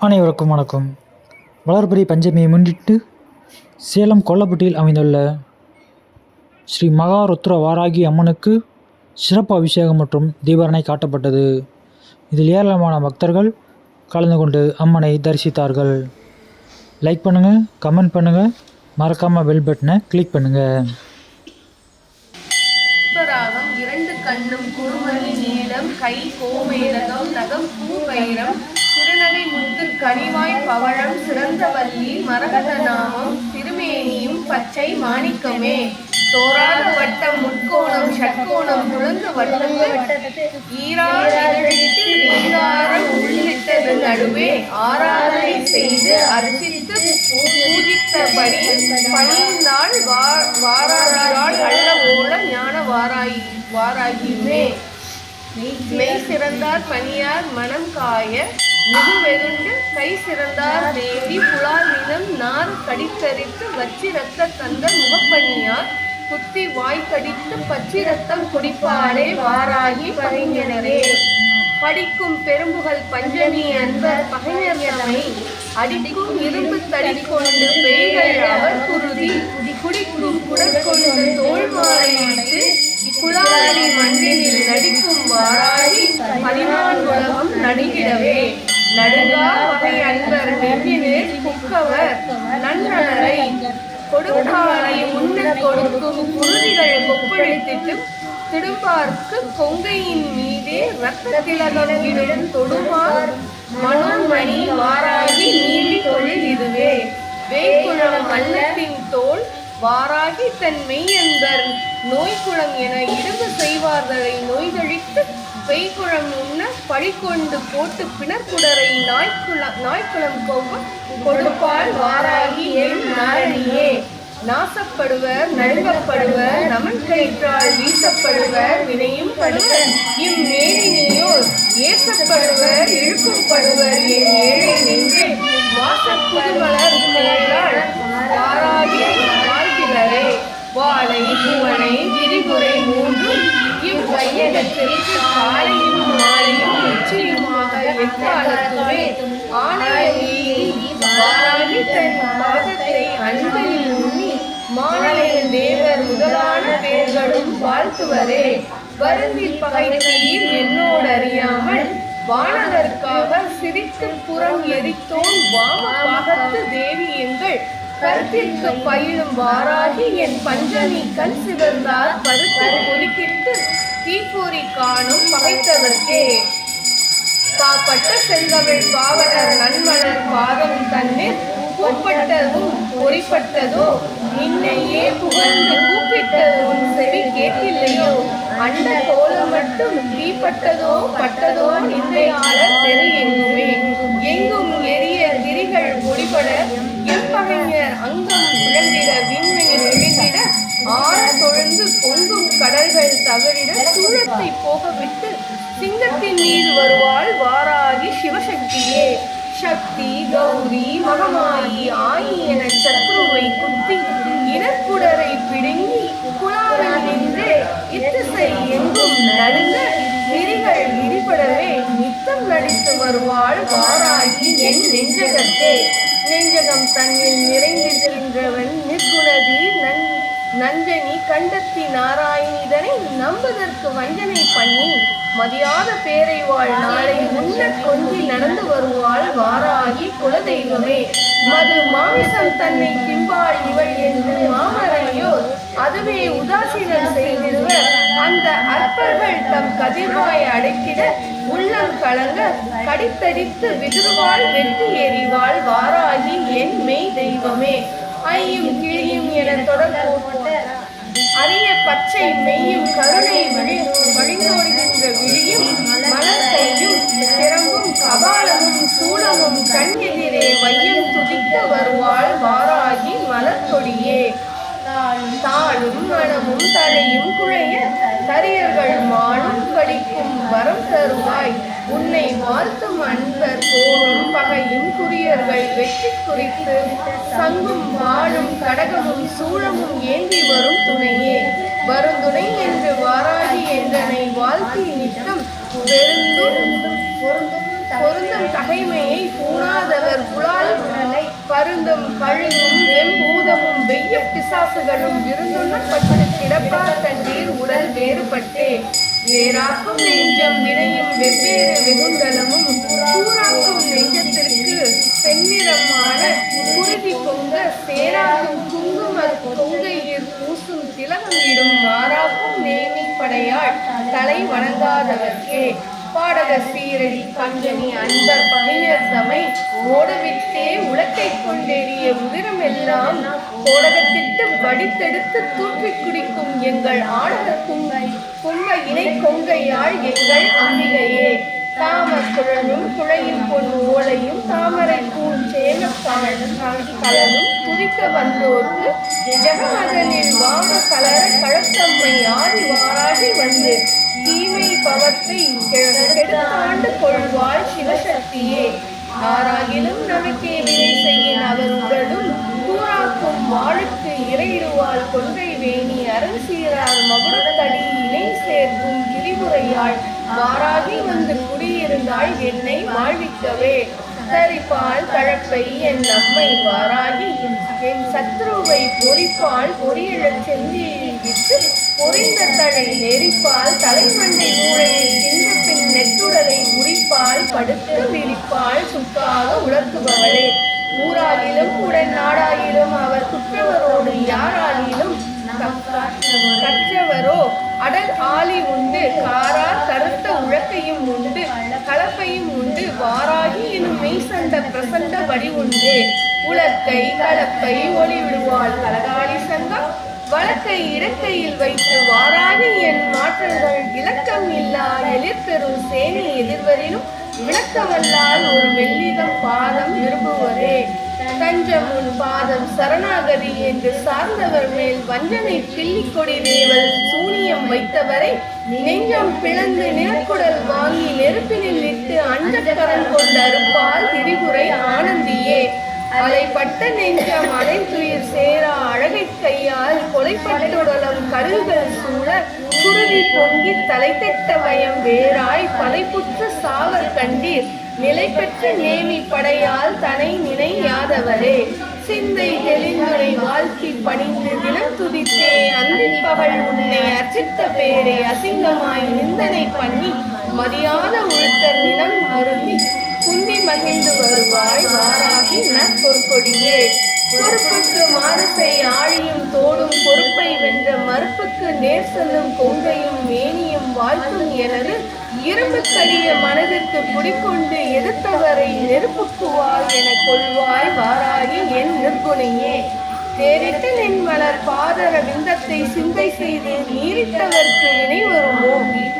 அனைவருக்கும் வணக்கம். வளர்பிறை பஞ்சமியை முன்னிட்டு சேலம் கொல்லப்பட்டியில் அமைந்துள்ள ஸ்ரீ மகாருத்ர வாராகி அம்மனுக்கு சிறப்பு அபிஷேகம் மற்றும் தீபாரணை காட்டப்பட்டது. இதில் ஏராளமான பக்தர்கள் கலந்து கொண்டு அம்மனை தரிசித்தார்கள். லைக் பண்ணுங்கள், கமெண்ட் பண்ணுங்கள், மறக்காமல் பெல் பட்டனை கிளிக் பண்ணுங்கள். புஷ்பராகம், இரண்டு கண்ணும், குறுமணி நீளம், கை கோமேதகம், நகம் பூவைரம், திருநகை முத்து, கனிவாய் பவழம், சிறந்த வள்ளி, மரகத நாமம், திருமேனியும் பச்சை மாணிக்கமே, தோராத வட்டம், முட்கோணம், ஷட்கோணம், துளந்து வட்டங்கள், ஈராடித்து ரீங்காரம் உள்ளிட்டது நடுவே, ஆராதனை செய்து அர்ச்சித்து பூஜித்தபடி பணிந்தாள் வாராகியாள் அல்ல ஓல ஞான வாராகியுமே. மெய் சிறந்தார் பணியார் மனம் காய மிகு வெகுண்டு, கை சிறந்தார் தேவி புலால் நிலம் நார் கடித்தரித்து வச்சி ரத்த தந்த முகப்பணியார் குத்தி வாய் கடித்து பச்சி ரத்தம் குடிப்பாளே வாராகி பகைஞரே. படிக்கும் பெரும்புகள் பஞ்சமி அன்பர் பகைஞர் தமை அடிக்கும் இரும்பு தடிக்கொண்டு பெய்கள் அவர் குருதி குடிக்கும் குடற்கொண்டு தோல்மாலையிட்டு குலாலி மண்ணினில் நடிக்கும் வாராகி பதினான் உலகம் நடுகிடவே. நடுங்கா வகை அன்பர் நெஞ்சினில் புக்கவர் நன்னரை கொடுக்காலை உண்ண கொடுக்கும் குருதிகள் கொப்பளித்திட்டு திடுப்பார்க்கு கொங்கையின் மீதே ரத்த திலகம் இடும் தொடுமார் மனோன்மணி வாராகி நீலி தொழில் இதுவே. வேய்குளம் மல்லத்தின் தோல் வாராகி தன் மெய்யன்பர் நோய்குளம் என இடும்பு செய்வார்களை நோய்கழித்து பெய்குளம் உண்ண பழிக்கொண்டு போட்டு பிணர்குடரை நாய்க்குளம் கொவ்வ கொடுப்பால் வாராகி என் நாரணியே. நாசப்படுவர், நடுங்கப்படுவர், நமன் கயிற்றால் வீசப்படுவர், வினையும் படுவர் இம்மேனியோர் ஏசப்படுவர், இழுக்கப்படுவர் என் ஏழை நெஞ்சே. வாசப்புதுமலர் மேலால் வாராகி வாழ்கிறரே. வாழை பூவனை விரிகுறை மூன்றும் இவ்வையகத்தில் காலையும் மாலையும் உச்சியுமாக எக்காலத்துமே வாராகி தன் பாதத்தை அன்பையில் உண்ணி மாலையில் தேவர் முதலான பேர்களும் வாழ்த்துவரே. வருந்தி பகைத்தீர் என்னோடு அறியாமல் வானதற்காக சிரித்து புறம் எரித்தோன் வாம பாகத்து தேவி எங்கள் கருத்திற்கு பயிலும் வாராகி என் பஞ்சமி கண் சிவந்தார் பருத்து ஒதுக்கிட்டு தீப்பொறி காணும் பகைத்தவர்க்கே. காப்பட்ட செந்தமிழ் பாவலர் நன்மலர் பாதம் தன்னில் கூப்பட்டதும் பொறிப்பட்டதோ நின்னையே புகழ்ந்து கூப்பிட்டது உன் செவி கேட்டில்லையோ. அண்ட கோலம் மட்டும் தீப்பட்டதோ பட்டதோ நின்னையாளர் தெரு எங்குமே. எங்கும் எரிய திரிகள் பொடிபட எம்பகைஞர் அங்கம் விளங்கிட விண்வெளி விழுந்திட ஆற தொழுந்து பொங்கும் கடல்கள் தவறிட சூழத்தை போக விட்டு சிங்கத்தின் மீது வருவாள் வாராகி சிவசக்தியே. சக்தி கௌரி மகமாயி ஆயி என சத்ருவை குத்தி இனக்குடரை பிடுங்கி குழாவில் நின்று இத்திசை எங்கும் நடுங்க விரிகள் விரிபடவே நித்தம் நடித்து வருவாள் வாராகி என் நெஞ்சகத்தே. நெஞ்சகம் தன்னில் நிறைந்திருக்கின்றவன் நிற்குணதி நஞ்சனி கண்டத்தி நாராயணிதனை நம்புதற்கு வஞ்சனை பண்ணி மதியாத பேரை வாழ் நாளை உண்ண கொஞ்சி நடந்து வருவாள் வாராகி குலதெய்வமே. மது மாமிசம் தன்னை திம்பாள் இவள் என்று மாமரையோர் அதுவே உதாசீனம் செய்திருவர். அந்த அற்பர்கள் தம் கதிர்வாய் அடைக்கிட உள்ளம் கலங்க கடித்தடித்து விதிர்வாள் வெட்டி எறிவாள் வாராகி என் மெய் தெய்வமே. ஐயும் கிளியும் என தொடர்போட்ட அரிய பச்சை மெய்யும் கருணை வழிந்தோடுகின்ற விழியும் மலர்கையும் திறம்பும் கபாலமும் சூலமும் கண் எதிரே வையம் துதிக்க வருவாள் வாராகி மலர்கொடியே. தாளும் மனமும் தலையும் குழைய கரியர்கள் மாளும் படிக்கும் வரம் தருவாய். உன்னை வாழ்த்தும் அன்பர் போரும் பகையும் குறியர்கள் வெற்றி குறித்து சங்கும் வாழும் கடகமும் சூழமும் ஏந்தி வரும் துணையே. வருந்துணை என்று வாராகி என்றனை வாழ்த்தி நித்தம் பொருந்தும் தகைமையை பூணாத அவர் புலால் பருந்தும் கழுகும் வெம்பூதமும் வெய்ய பிசாசுகளும் விருந்துண்ணப்பட்டு கிடப்பார் தண்ணீர் உடல் வேறுபட்டே வேறாக்கும் நெஞ்சம் வினையும் வெவ்வேறு வெகுண்டலமும் கூறாக்கும் நெஞ்சத்திற்கு செந்நிறமான குருதி பொங்க சேராகும் குங்கும கொங்கையில் பூசும் திலகம் இடும் மாறாக்கும் நேமி படையாள் தலை வணங்காதவர்க்கே பாடக சீரடி பஞ்சனி அன்பர் பகைஞர் தமை ஓடவிட்டே உலக்கை கொண்டேறிய உதிரமெல்லாம் கோடகத்திட்டு வடித்தெடுத்து தூற்றிக் குடிக்கும் எங்கள் ஆடக கும்ப இணை கொங்கையாள் எங்கள் அம்பிகையே தாம குழலும் குழையும் பொன் ஓலையும் தாமரை பூன் சேம கலனும் துதிக்க வந்தோர்க்கு ஜெகமதனில் வாம கலர கழத்தம்மை ஆதி வாராகி வந்து தீமை பவத்தை கெடுத்தாண்டு கொள்வாள் சிவசக்தியே ஆராகிலும் நமக்கே வினை செய்யின் அவர் உடலும் கூறாக்கும் வாழுக்கு இறையிடுவாள் கொன்றை வேணி அரண் சீரார் மகுடத்தடி இணை சேர்க்கும் கிரிபுரையாள் வாராகி வந்து குடியிருந்தாள் என்னை வாழ்விக்கவே தரிப்பால் கழப்பை என் நம்மை வாராகி என் சத்ருவை பொறிப்பால் பொறியிழச் செந்திவிட்டு பொறிந்த தழை நெறிப்பால் தலைமண்டை மூளையை தின்ற பின் நெட்டுடலை உரிப்பால் படுத்து விரிப்பால் சுக்காக உலர்த்துபவளே ஊராகிலும் உடன் நாடாகிலும் அவர் குற்றவரோடு யாராகிலும் கற்றவரோ அடல் ஆலி உண்டு காரா கருத்த உழக்கையும் உண்டு கலப்பையும் உண்டு வாராகி எனும் மெய்சண்ட பிரசண்ட வடி உண்டு உலக்கை கலப்பை ஒளி விடுவாள் கலகாலி சங்கம் வழக்கை இடக்கையில் வைத்து வாராகி என் மாற்றல்கள் இலக்கம் இல்லா எழிற்பெறும் சேனை எதிர்வரினும் விளக்கவல்லால் ஒரு வெள்ளிதம் பாதம் விரும்புவதே தஞ்சமுன் பாதம் சரணாகதி என்று சார்ந்தவர் மேல் வஞ்சனை பில்லிக்கொடி தேவல் சூனியம் வைத்தவரை நெஞ்சம் பிளந்து நிறக்குடல் வாங்கி நெருப்பினில் இட்டு அஞ்சக்கரம் கொண்டு அறுப்பால் திரிபுரை ஆனந்தியே அலைப்பட்ட நெஞ்சம் அனைத்துயிர் சேரா அழகை கையால் கொலைப்பட்டுடலம் கருள்கள் சூழ குருதி பொங்கி தலை தெட்ட வயம் வேறாய் பதைப்புற்ற சாவர் கண்டீர் நிலை பெற்ற நேமி படையால் தனை நினையாதவரே சிந்தை தெளிந்துரை வாழ்க்கை பணிந்து தினம் துதித்தே அந்திப்பவள் உன்னை அர்ச்சித்த பேரை அசிங்கமாய் நிந்தனை பண்ணி மதியாத உழுத்தர் நிலம் அருந்தி குந்தி மகிழ்ந்து வருவாய் வாராகி பொற்கொடியே பொறுப்புக்கு மாறுசை ஆழியும் தோடும் பொறுப்பை வென்ற மறுப்புக்கு நேர் செல்லும் கொங்கையும் மேனியும் வாழ்த்தும் எனது இரும்புக்கடிய மனதிற்கு குடிக்கொண்டு எதிர்த்தவரை நெருப்புக்குவாய் என கொள்வாய் வாராகி என் நிர்குணையே தேரிட்டு நின் மலர் பாதர விந்தத்தை சிந்தை செய்து நீரிட்டவர்க்கு வினை வருமோ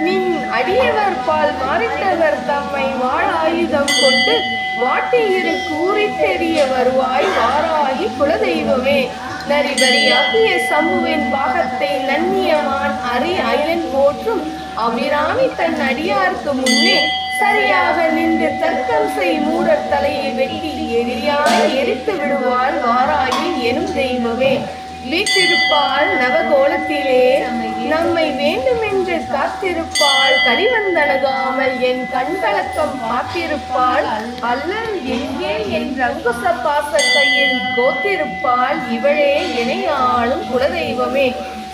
நின் அடியவர் பால் மாறிட்டவர் தம்மை வாழ் ஆயுதம் கொண்டு வாட்டியிரு கூறி தெரிய வருவாய் வாராகி குலதெய்வமே நரிபரியாகிய சம்புவின் பாகத்தை நன்னியமான் அரி அயன் போற்றும் அபிராமி தன் அடியார்க்கு முன்னே சரியாக நின்று தர்க்கம் செய் மூடர் தலையை வெட்டி எதிரியாய் எரித்து விடுவாள் வாராகி எனும் தெய்வமே வீற்றிருப்பாள் நவகோலத்திலே நம்மை வேண்டுமென்று காத்திருப்பாள் கரிவந்தனகாமல் என் கண்கலக்கம் பார்த்திருப்பாள் அல்லல் எங்கே என் அங்குச பாச கையில் கோத்திருப்பாள் இவளே இணையாளும் குலதெய்வமே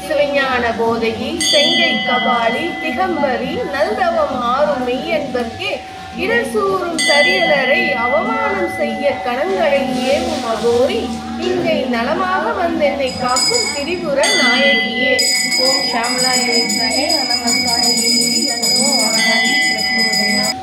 சிவஞான போதகி செங்கை கபாலி திகம்பரி நல்தவம் ஆறும் மெய்யன்பர்க்கே இடர் சூறும் தரியலரை அவமானம் செய்ய கணங்களை ஏவும் அகோரி இங்கை நலமாக வந்தென்னை காக்கும் திரிபுர நாயகியே. ஓம் ஷாமலாய வித்மஹே நமஸ்கார தன்னோ வாராகி பிரச்சோதயாத்.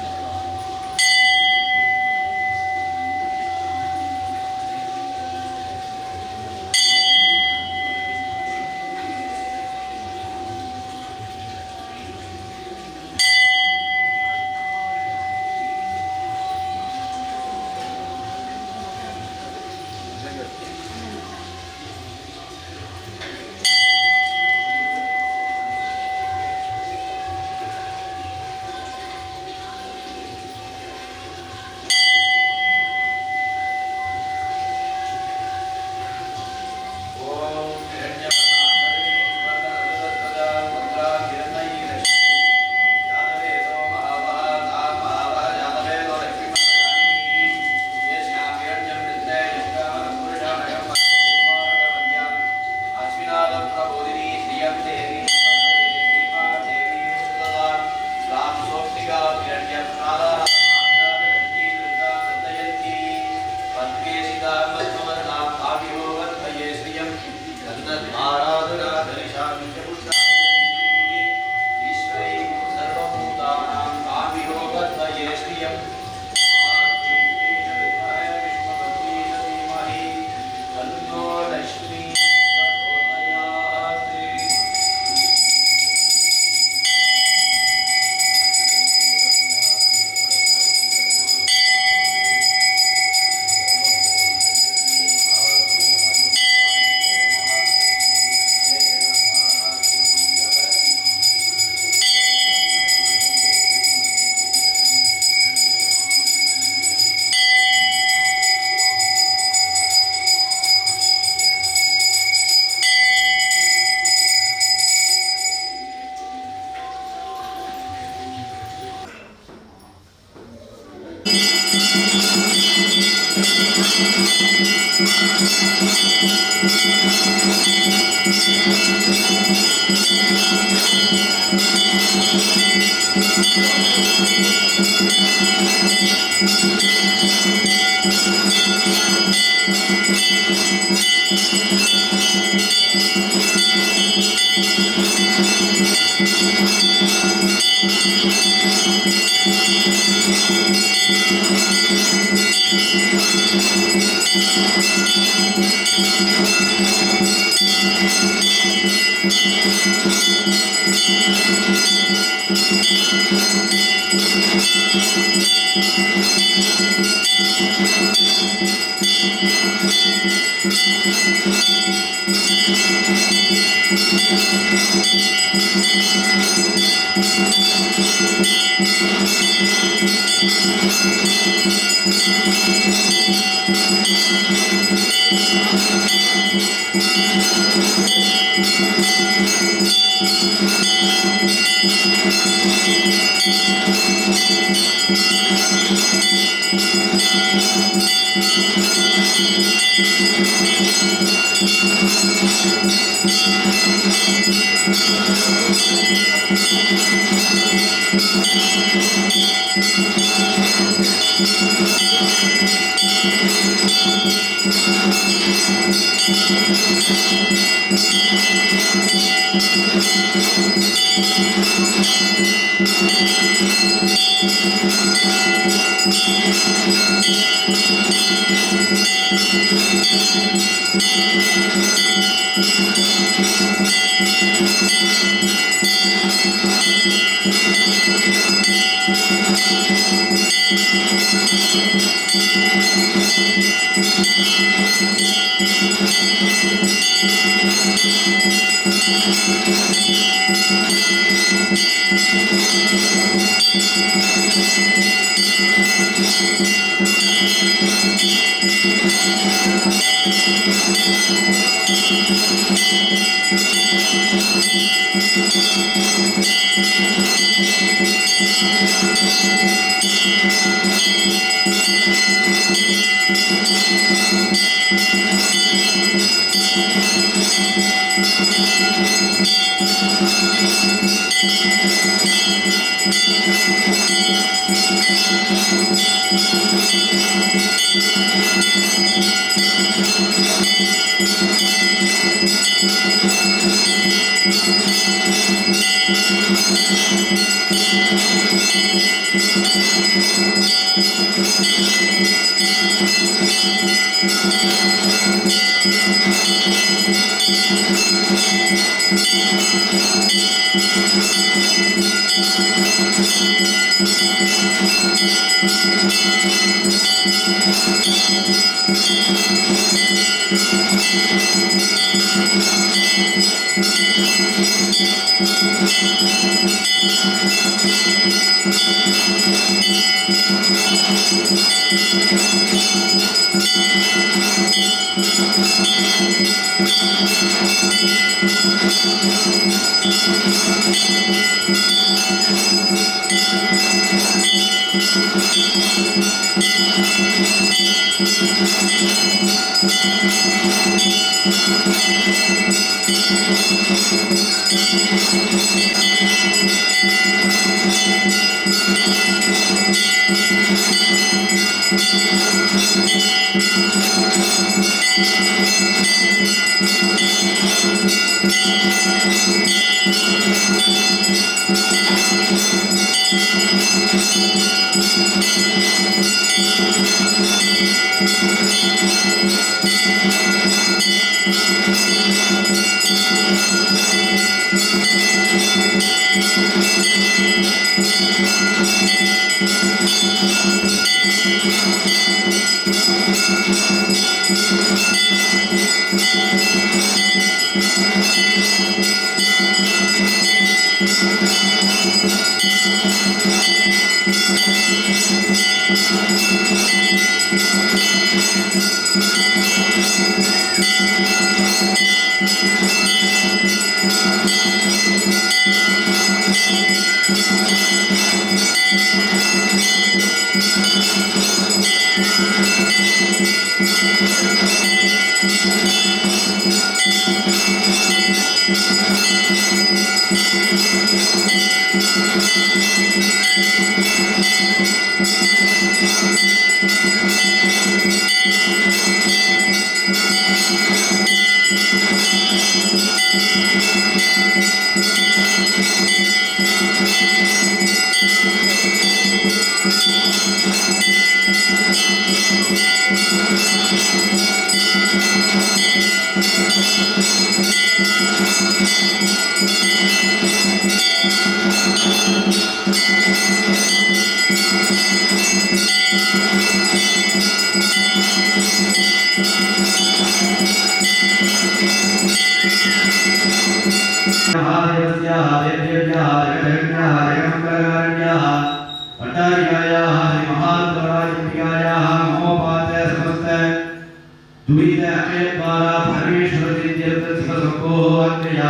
दुरीत अक्षयद्वारा परमेश्वरदिव्यर्थसम्भोऽन्यया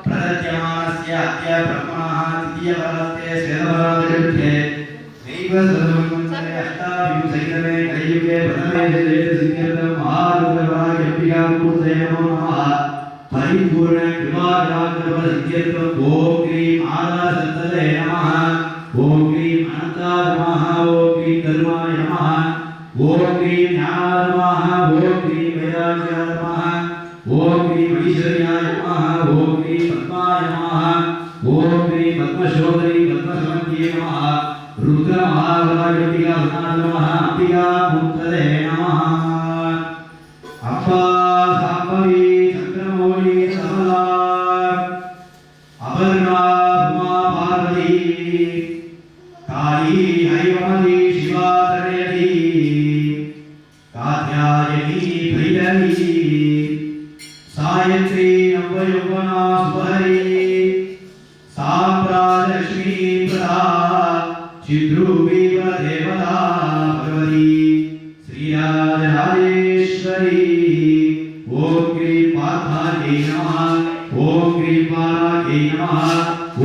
प्रदत्यमानस्य अद्य ब्रह्मणः द्वितीयवरस्ते स्वेदवरादिरुद्धे नैव सर्वमन्त्रे अष्टाविंशैतमे कलियुगे प्रथमे सिद्ध्यर्थं महारुद्रवराजम्बिका मूर्तये नमो नमः परिपूर्ण कृपाग्रामसिद्ध्यर्थं ॐ क्रीं आदासन्तते नमः ॐ क्रीं अनन्ताय नमः ॐ क्रीं धर्माय नमः ओम क्रीं ज्ञानाय नमः ओम क्रीं वैराग्याय नमः ओम क्रीं ऐश्वर्याय नमः ओम क्रीं पद्माय नमः ओम क्रीं पद्मशोदरी पद्मसमन्ये नमः रुद्रमहागणाधिपतिये नमः अंबिका मूर्तये नमः अप्पा साम्भवी चन्द्रमौळी समला अपर्णा उमा पार्वती काली ऐवमती शिवा कात्यायनी भैरवी सायत्री नवयौवना सुहरी साम्राजलक्ष्मी प्रदा चिद्रूपी देवता भगवती श्रीराजराजेश्वरी ओम क्रीं पार्थायै नमः ओम क्रीं पारायै नमः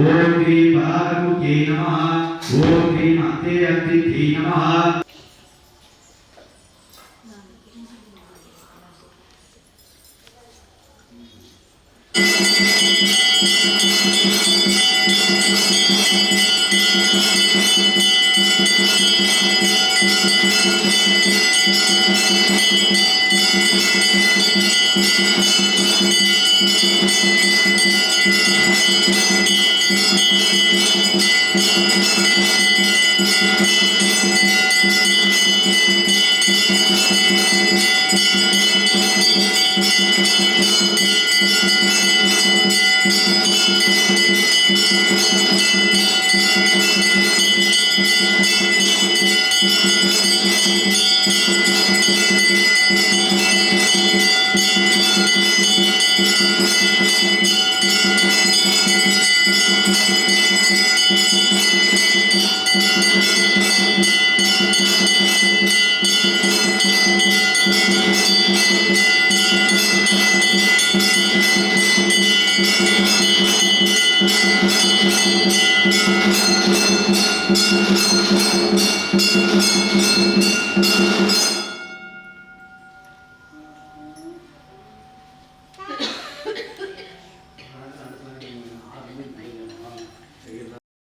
ओम क्रीं पराक्रमुख्यै नमः ओम क्रीं अन्ते अन्तिकै नमः